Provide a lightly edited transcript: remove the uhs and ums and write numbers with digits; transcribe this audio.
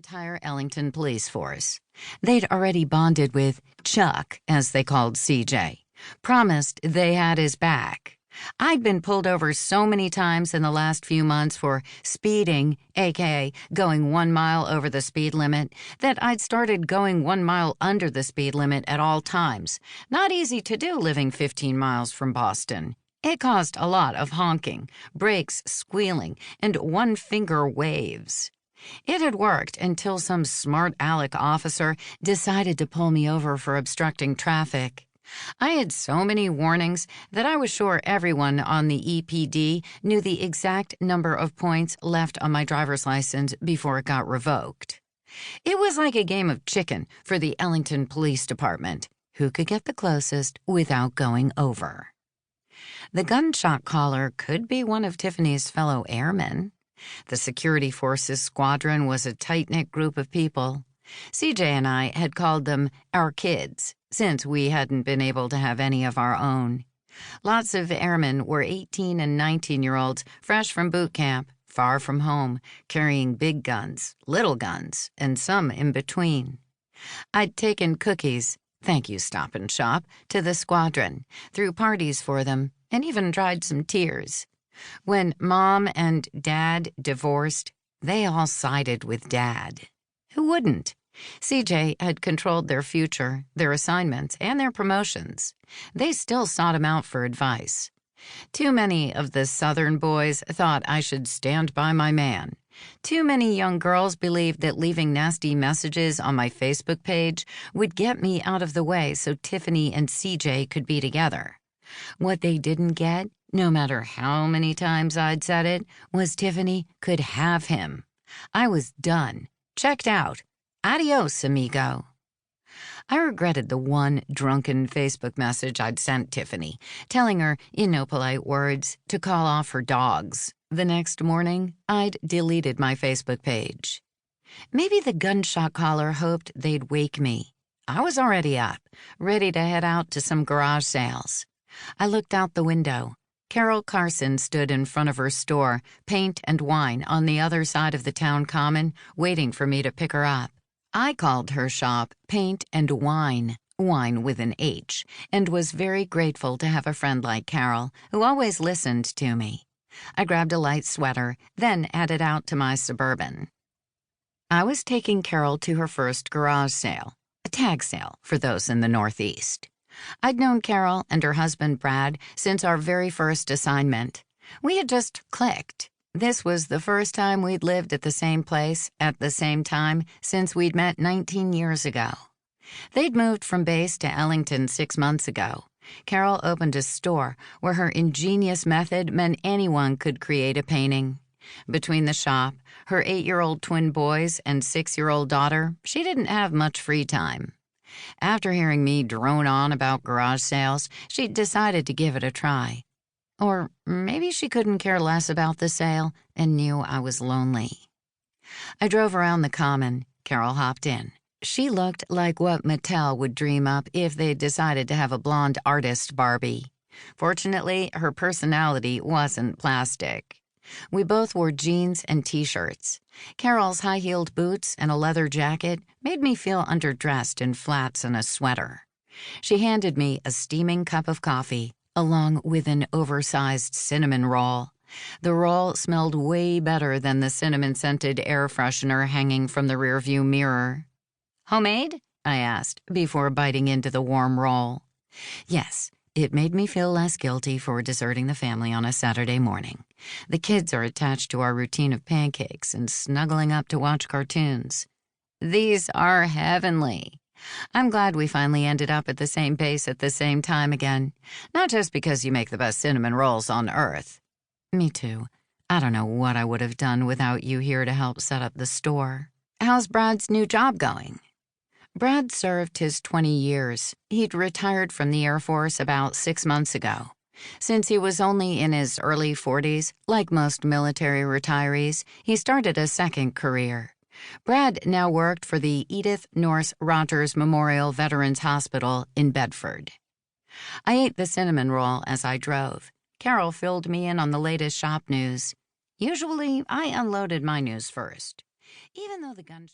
entire Ellington police force. They'd already bonded with Chuck, as they called CJ, promised they had his back. I'd been pulled over so many times in the last few months for speeding, aka going 1 mile over the speed limit, that I'd started going 1 mile under the speed limit at all times. Not easy to do living 15 miles from Boston. It caused a lot of honking, brakes squealing, and one-finger waves. It had worked until some smart aleck officer decided to pull me over for obstructing traffic. I had so many warnings that I was sure everyone on the EPD knew the exact number of points left on my driver's license before it got revoked. It was like a game of chicken for the Ellington Police Department. Who could get the closest without going over? The gunshot caller could be one of Tiffany's fellow airmen. The security forces squadron was a tight-knit group of people. CJ and I had called them our kids, since we hadn't been able to have any of our own. Lots of airmen were 18 and 19-year-olds, fresh from boot camp, far from home, carrying big guns, little guns, and some in between. I'd taken cookies, thank you Stop and Shop, to the squadron, threw parties for them, and even dried some tears. When Mom and Dad divorced, they all sided with Dad. Who wouldn't? CJ had controlled their future, their assignments, and their promotions. They still sought him out for advice. Too many of the Southern boys thought I should stand by my man. Too many young girls believed that leaving nasty messages on my Facebook page would get me out of the way so Tiffany and CJ could be together. What they didn't get, no matter how many times I'd said it, was Tiffany could have him. I was done. Checked out. Adios, amigo. I regretted the one drunken Facebook message I'd sent Tiffany, telling her, in no polite words, to call off her dogs. The next morning, I'd deleted my Facebook page. Maybe the gunshot caller hoped they'd wake me. I was already up, ready to head out to some garage sales. I looked out the window. Carol Carson stood in front of her store, Paint and Wine, on the other side of the town common, waiting for me to pick her up. I called her shop Paint and Wine, wine with an H, and was very grateful to have a friend like Carol, who always listened to me. I grabbed a light sweater, then headed out to my Suburban. I was taking Carol to her first garage sale, a tag sale for those in the Northeast. I'd known Carol and her husband Brad since our very first assignment. We had just clicked. This was the first time we'd lived at the same place at the same time since we'd met 19 years ago. They'd moved from base to Ellington 6 months ago. Carol opened a store where her ingenious method meant anyone could create a painting. Between the shop, her 8-year-old twin boys, and 6-year-old daughter, she didn't have much free time. After hearing me drone on about garage sales, she decided to give it a try. Or maybe she couldn't care less about the sale and knew I was lonely. I drove around the common. Carol hopped in. She looked like what Mattel would dream up if they decided to have a blonde artist Barbie. Fortunately, her personality wasn't plastic. We both wore jeans and T-shirts. Carol's high-heeled boots and a leather jacket made me feel underdressed in flats and a sweater. She handed me a steaming cup of coffee, along with an oversized cinnamon roll. The roll smelled way better than the cinnamon-scented air freshener hanging from the rearview mirror. "Homemade?" I asked, before biting into the warm roll. Yes, it made me feel less guilty for deserting the family on a Saturday morning. The kids are attached to our routine of pancakes and snuggling up to watch cartoons. These are heavenly. I'm glad we finally ended up at the same base at the same time again. Not just because you make the best cinnamon rolls on earth. Me too. I don't know what I would have done without you here to help set up the store. How's Brad's new job going? Brad served his 20 years. He'd retired from the Air Force about 6 months ago. Since he was only in his early 40s, like most military retirees, he started a second career. Brad now worked for the Edith Norse Rogers Memorial Veterans Hospital in Bedford. I ate the cinnamon roll as I drove. Carol filled me in on the latest shop news. Usually, I unloaded my news first. Even though the gunshot